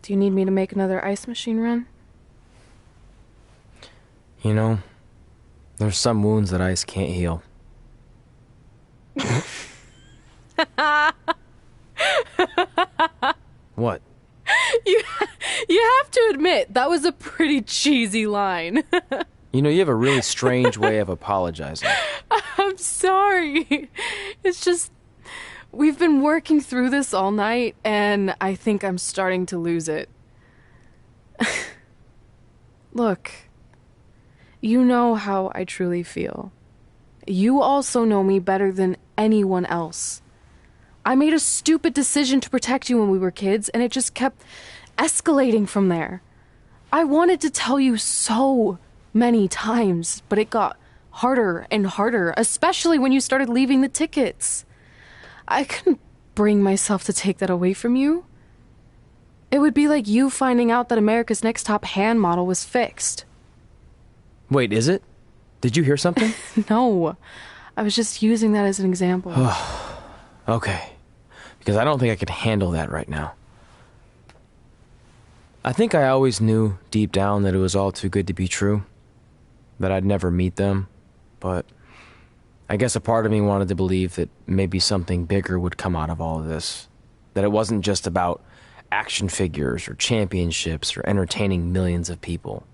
Do you need me to make another ice machine run? You know, there's some wounds that ice can't heal. What? You have to admit, that was a pretty cheesy line. You know, you have a really strange way of apologizing. I'm sorry. It's just, we've been working through this all night, and I think I'm starting to lose it. Look, you know how I truly feel. You also know me better than anyone else. I made a stupid decision to protect you when we were kids, and it just kept escalating from there. I wanted to tell you so many times, but it got harder and harder, especially when you started leaving the tickets. I couldn't bring myself to take that away from you. It would be like you finding out that America's Next Top hand model was fixed. Wait, is it? Did you hear something? No, I was just using that as an example. Okay, because I don't think I could handle that right now. I think I always knew deep down that it was all too good to be true, that I'd never meet them, but I guess a part of me wanted to believe that maybe something bigger would come out of all of this, that it wasn't just about action figures or championships or entertaining millions of people,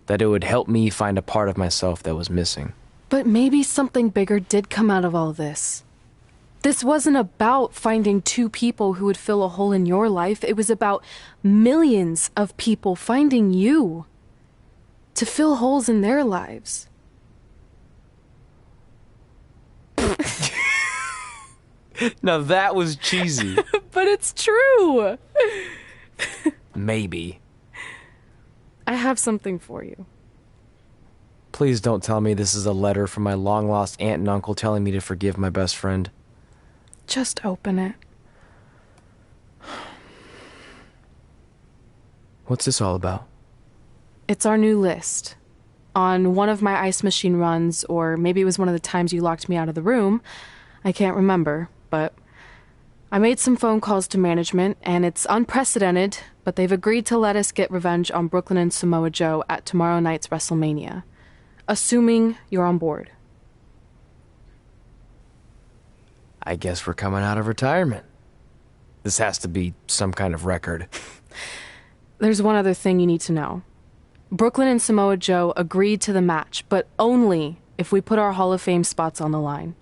that it would help me find a part of myself that was missing. But maybe something bigger did come out of all this. This wasn't about finding two people who would fill a hole in your life. It was about millions of people finding you to fill holes in their lives. Now that was cheesy. But it's true. Maybe. I have something for you. Please don't tell me this is a letter from my long-lost aunt and uncle telling me to forgive my best friend. Just open it. What's this all about? It's our new list. On one of my ice machine runs, or maybe it was one of the times you locked me out of the room. I can't remember, but I made some phone calls to management, and it's unprecedented, but they've agreed to let us get revenge on Brooklyn and Samoa Joe at tomorrow night's WrestleMania. Assuming you're on board. I guess we're coming out of retirement. This has to be some kind of record. There's one other thing you need to know. Brooklyn and Samoa Joe agreed to the match, but only if we put our Hall of Fame spots on the line.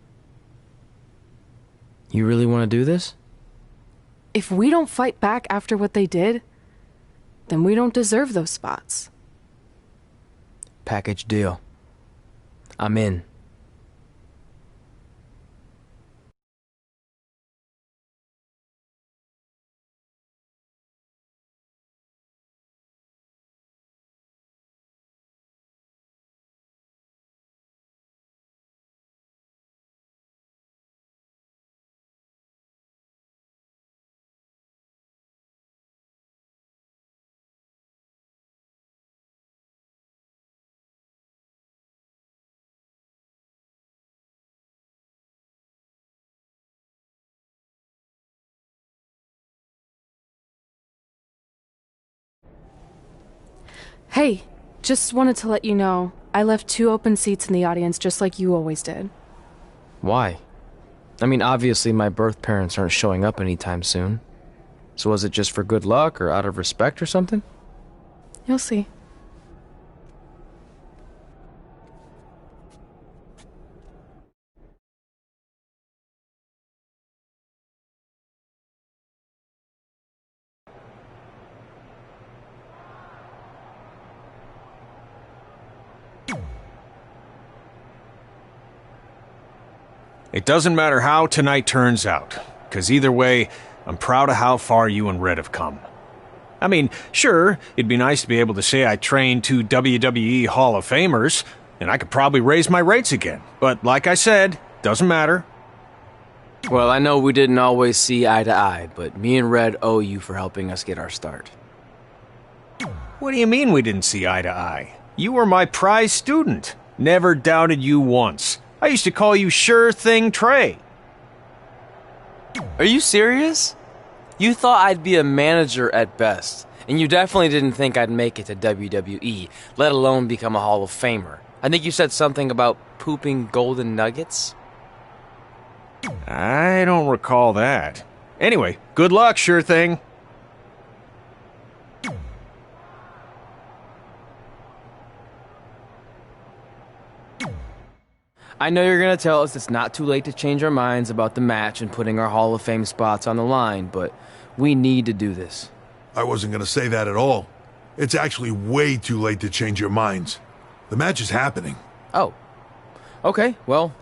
You really want to do this? If we don't fight back after what they did, then we don't deserve those spots. Package deal. I'm in. Hey, just wanted to let you know, I left 2 open seats in the audience just like you always did. Why? I mean, obviously my birth parents aren't showing up anytime soon. So was it just for good luck or out of respect or something? You'll see. It doesn't matter how tonight turns out, because either way, I'm proud of how far you and Red have come. I mean, sure, it'd be nice to be able to say I trained 2 WWE Hall of Famers, and I could probably raise my rates again. But like I said, doesn't matter. Well, I know we didn't always see eye to eye, but me and Red owe you for helping us get our start. What do you mean we didn't see eye to eye? You were my prize student. Never doubted you once. I used to call you Sure Thing Trey. Are you serious? You thought I'd be a manager at best, And you definitely didn't think I'd make it to WWE, let alone become a Hall of Famer. I think you said something about pooping golden nuggets? I don't recall that. Anyway, good luck, sure thing. I know you're gonna tell us it's not too late to change our minds about the match and putting our Hall of Fame spots on the line, but we need to do this. I wasn't going to say that at all. It's actually way too late to change your minds. The match is happening. Oh. Okay, well,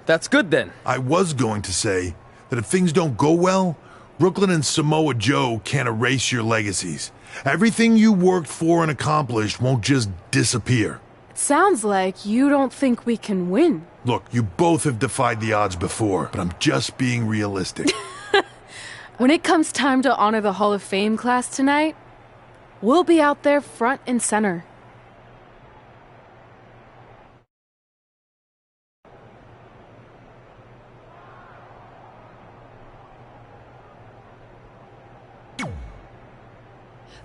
that's good then. I was going to say that if things don't go well, Brooklyn and Samoa Joe can't erase your legacies. Everything you worked for and accomplished won't just disappear. It sounds like you don't think we can win. Look, you both have defied the odds before, but I'm just being realistic. When it comes time to honor the Hall of Fame class tonight, we'll be out there front and center.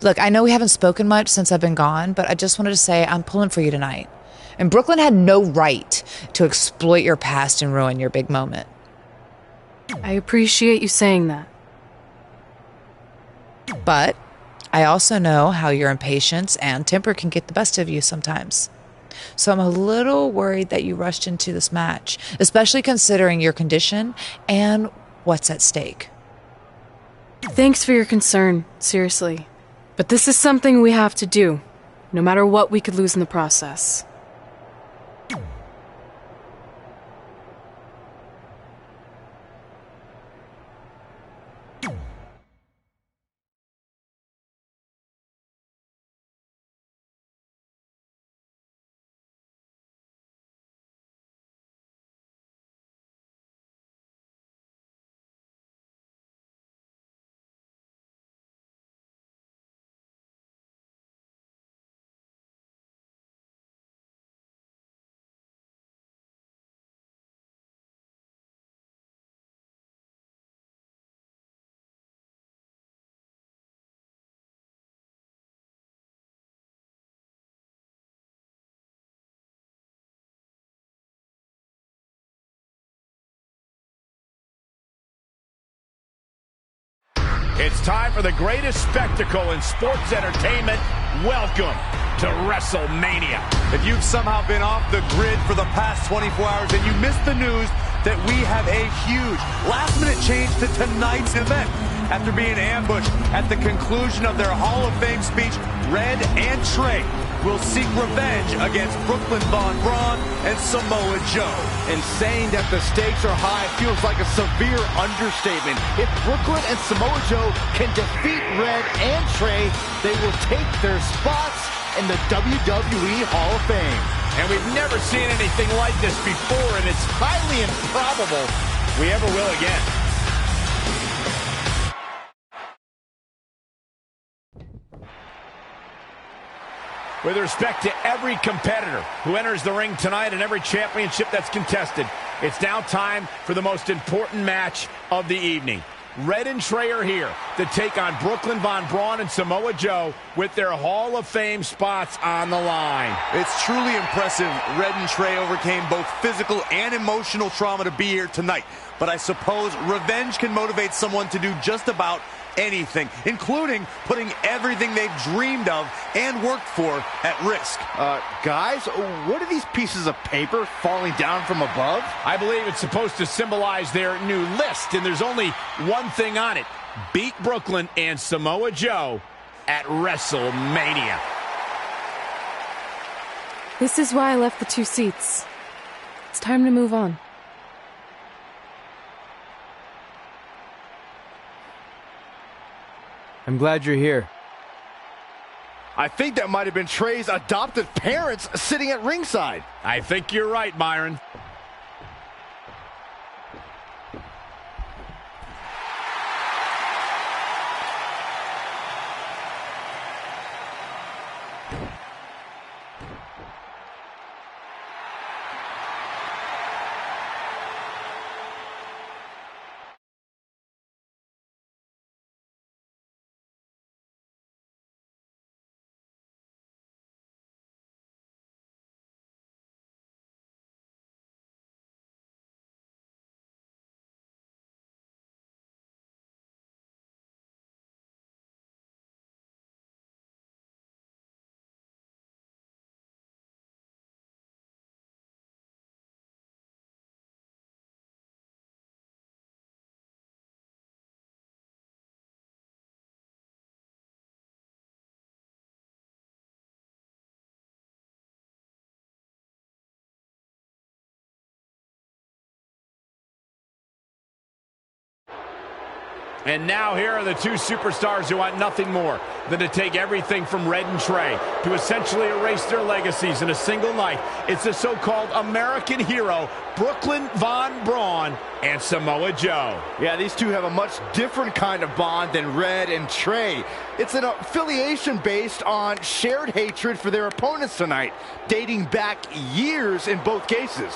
Look, I know we haven't spoken much since I've been gone, but I just wanted to say I'm pulling for you tonight. And Brooklyn had no right to exploit your past and ruin your big moment. I appreciate you saying that. But I also know how your impatience and temper can get the best of you sometimes. So I'm a little worried that you rushed into this match, especially considering your condition and what's at stake. Thanks for your concern, seriously. But this is something we have to do, no matter what we could lose in the process. It's time for the greatest spectacle in sports entertainment. Welcome to WrestleMania. If you've somehow been off the grid for the past 24 hours and you missed the news that we have a huge last-minute change to tonight's event. After being ambushed at the conclusion of their Hall of Fame speech, Red and Trey will seek revenge against Brooklyn Von Braun and Samoa Joe. And saying that the stakes are high feels like a severe understatement. If Brooklyn and Samoa Joe can defeat Red and Trey, they will take their spots in the WWE Hall of Fame. And we've never seen anything like this before, and it's highly improbable we ever will again. With respect to every competitor who enters the ring tonight and every championship that's contested, it's now time for the most important match of the evening. Red and Trey are here to take on Brooklyn Von Braun and Samoa Joe with their Hall of Fame spots on the line. It's truly impressive Red and Trey overcame both physical and emotional trauma to be here tonight. But I suppose revenge can motivate someone to do just about anything, including putting everything they've dreamed of and worked for at risk. Guys, what are these pieces of paper falling down from above? I believe it's supposed to symbolize their new list, and there's only one thing on it. Beat Brooklyn and Samoa Joe at WrestleMania. This is why I left the 2 seats. It's time to move on. I'm glad you're here. I think that might have been Trey's adoptive parents sitting at ringside. I think you're right, Byron. And now here are the two superstars who want nothing more than to take everything from Red and Trey to essentially erase their legacies in a single night. It's the so-called American hero, Brooklyn Von Braun and Samoa Joe. Yeah, these two have a much different kind of bond than Red and Trey. It's an affiliation based on shared hatred for their opponents tonight, dating back years in both cases.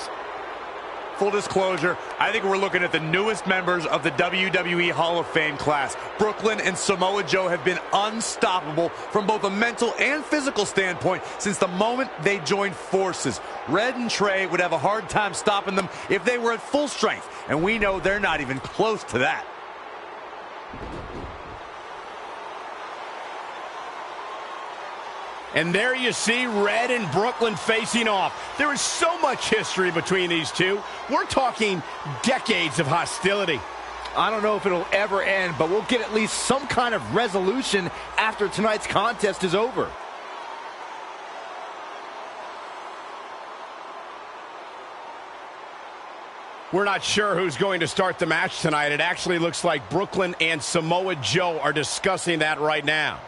Full disclosure, I think we're looking at the newest members of the WWE Hall of Fame class. Brooklyn and Samoa Joe have been unstoppable from both a mental and physical standpoint since the moment they joined forces. Red and Trey would have a hard time stopping them if they were at full strength, and we know they're not even close to that. And there you see Red and Brooklyn facing off. There is so much history between these two. We're talking decades of hostility. I don't know if it'll ever end, but we'll get at least some kind of resolution after tonight's contest is over. We're not sure who's going to start the match tonight. It actually looks like Brooklyn and Samoa Joe are discussing that right now.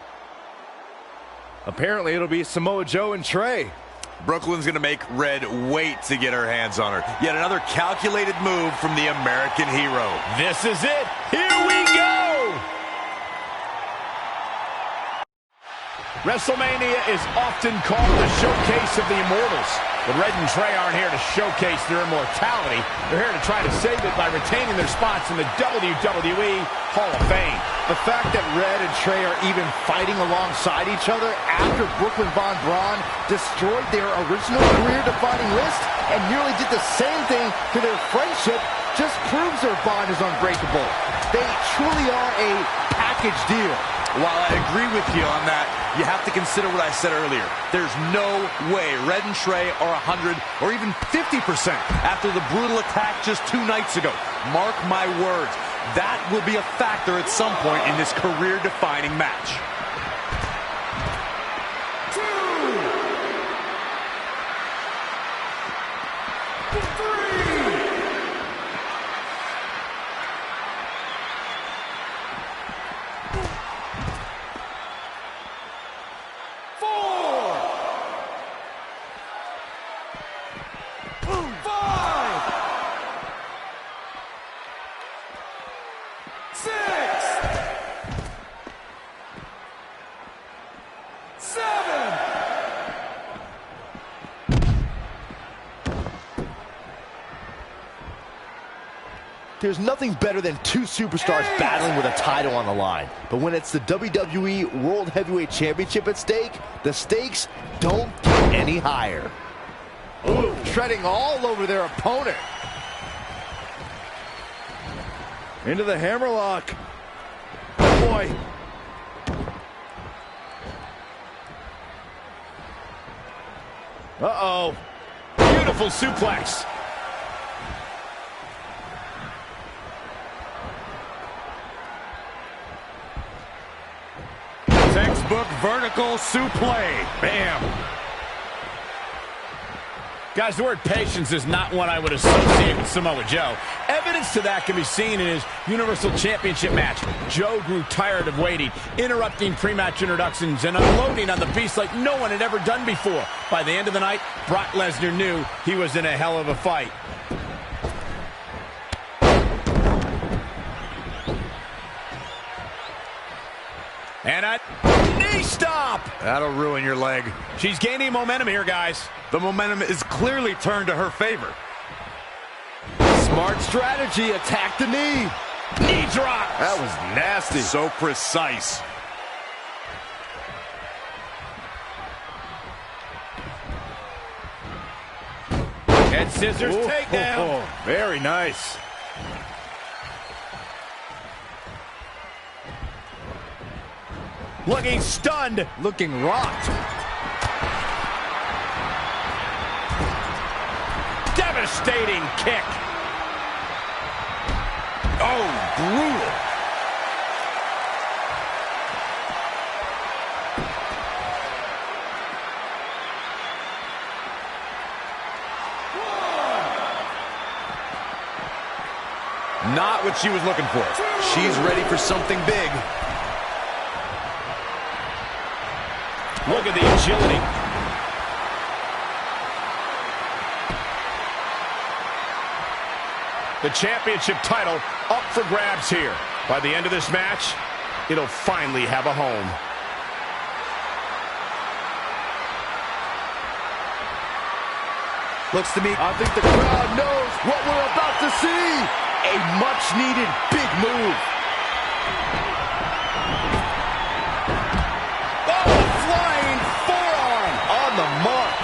Apparently, it'll be Samoa Joe and Trey. Brooklyn's going to make Red wait to get her hands on her. Yet another calculated move from the American hero. This is it. Here we go. WrestleMania is often called the showcase of the immortals. But Red and Trey aren't here to showcase their immortality. They're here to try to save it by retaining their spots in the WWE Hall of Fame. The fact that Red and Trey are even fighting alongside each other after Brooklyn Von Braun destroyed their original career-defining list and nearly did the same thing to their friendship just proves their bond is unbreakable. They truly are a package deal. While I agree with you on that, you have to consider what I said earlier. There's no way Red and Trey are 100 or even 50% after the brutal attack just 2 nights ago. Mark my words, that will be a factor at some point in this career-defining match. There's nothing better than two superstars battling with a title on the line. But when it's the WWE World Heavyweight Championship at stake, the stakes don't get any higher. Ooh, treading all over their opponent. Into the hammerlock. Oh boy. Uh-oh. Beautiful suplex. Textbook vertical suplex. Bam. Guys, the word patience is not one I would associate with Samoa Joe. Evidence to that can be seen in his Universal Championship match. Joe grew tired of waiting, interrupting pre-match introductions and unloading on the Beast like no one had ever done before. By the end of the night, Brock Lesnar knew he was in a hell of a fight. And a knee stop! That'll ruin your leg. She's gaining momentum here, guys. The momentum is clearly turned to her favor. Smart strategy, attack the knee. Knee drop. That was nasty. So precise. Head scissors takedown. Very nice. Looking stunned. Looking rocked. Devastating kick. Oh, brutal. Not what she was looking for. She's ready for something big. Look at the agility. The championship title up for grabs here. By the end of this match, it'll finally have a home. Looks to me, I think the crowd knows what we're about to see. A much-needed big move. Oh, a flying forearm. On the mark.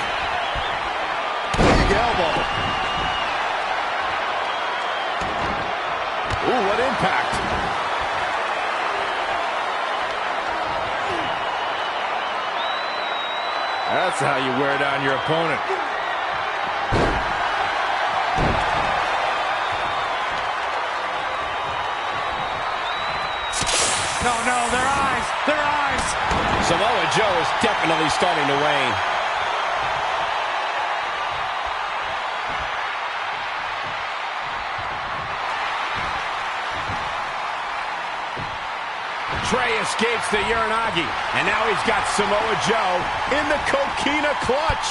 Big elbow. Ooh, what impact. That's how you wear down your opponent. No, their eyes. Samoa Joe is definitely starting to wane. Trey escapes the Uranagi, and now he's got Samoa Joe in the Coquina clutch.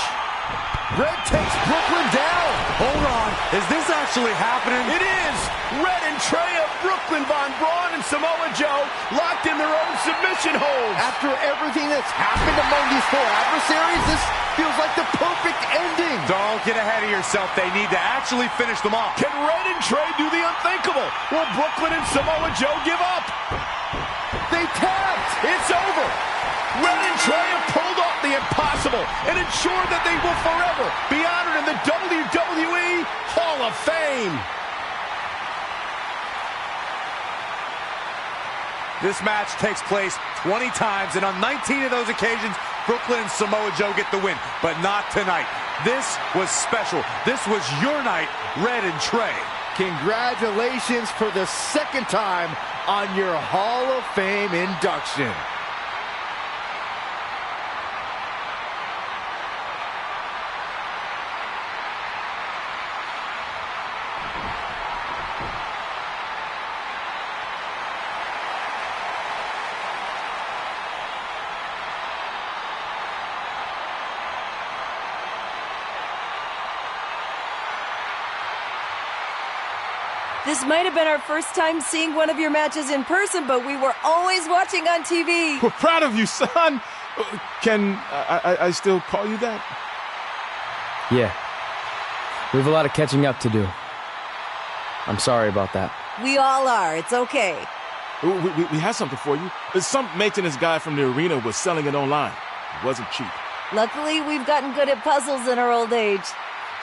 Red takes Brooklyn down. Hold on. Is this actually happening? It is! Red and Trey of Brooklyn, Von Braun and Samoa Joe locked in their own submission holds. After everything that's happened among these four adversaries, this feels like the perfect ending. Don't get ahead of yourself. They need to actually finish them off. Can Red and Trey do the unthinkable? Will Brooklyn and Samoa Joe give up? They tapped. It's over. Red and Trey have pulled off the impossible and ensured that they will forever be honored in the WWE Hall of Fame. This match takes place 20 times, and on 19 of those occasions, Brooklyn and Samoa Joe get the win, but not tonight. This was special. This was your night, Red and Trey. Congratulations for the second time on your Hall of Fame induction. This might have been our first time seeing one of your matches in person, but we were always watching on TV. We're proud of you, son. Can I still call you that? Yeah. We have a lot of catching up to do. I'm sorry about that. We all are. It's okay. We have something for you. Some maintenance guy from the arena was selling it online. It wasn't cheap. Luckily, we've gotten good at puzzles in our old age.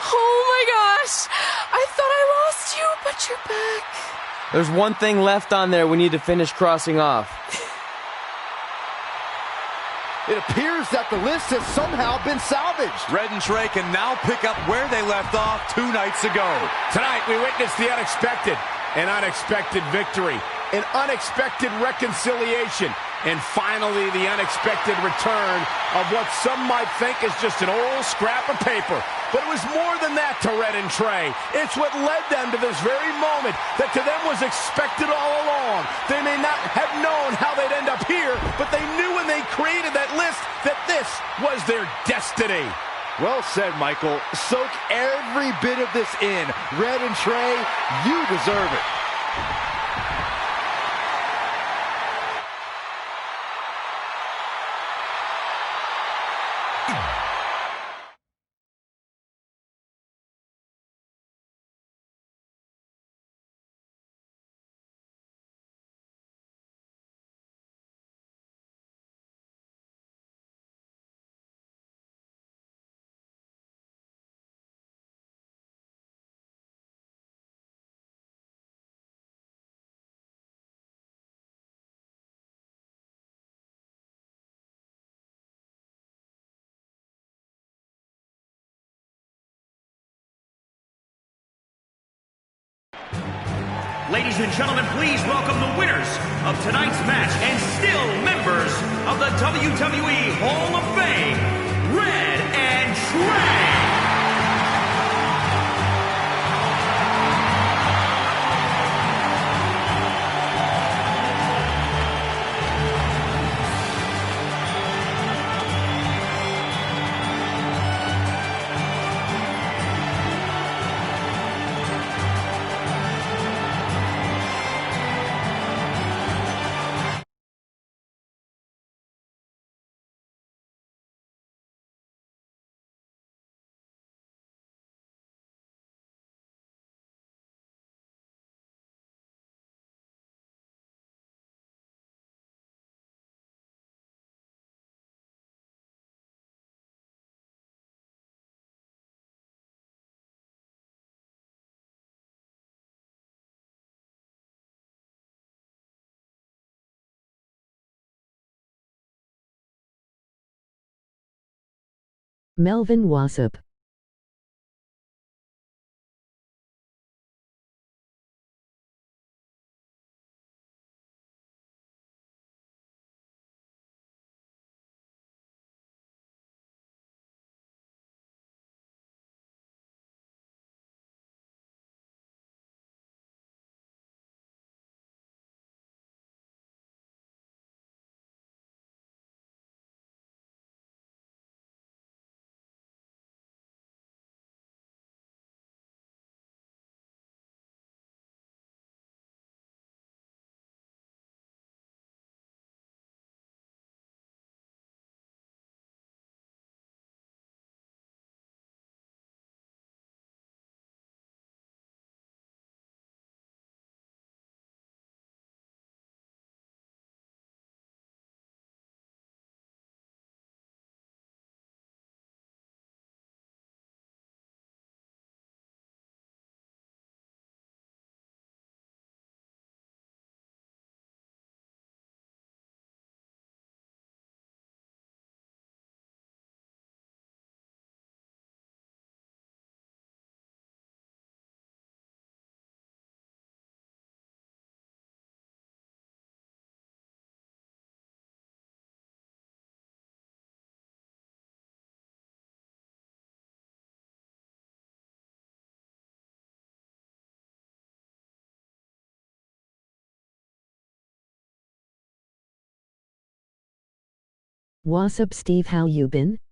Oh my gosh! I thought I lost you, but you're back. There's one thing left on there we need to finish crossing off. It appears that the list has somehow been salvaged. Red and Trey can now pick up where they left off 2 nights ago. Tonight, we witnessed the unexpected, an unexpected victory, an unexpected reconciliation, and finally the unexpected return of what some might think is just an old scrap of paper. But it was more than that to Red and Trey. It's what led them to this very moment that to them was expected all along. They may not have known how they'd end up here, but they knew when they created that list that this was their destiny. Well said, Michael. Soak every bit of this in. Red and Trey, you deserve it. Ladies and gentlemen, please welcome the winners of tonight's match and still members of the WWE Hall of Fame, Red and Trey. Melvin Wassop. Wassop Steve, how you been?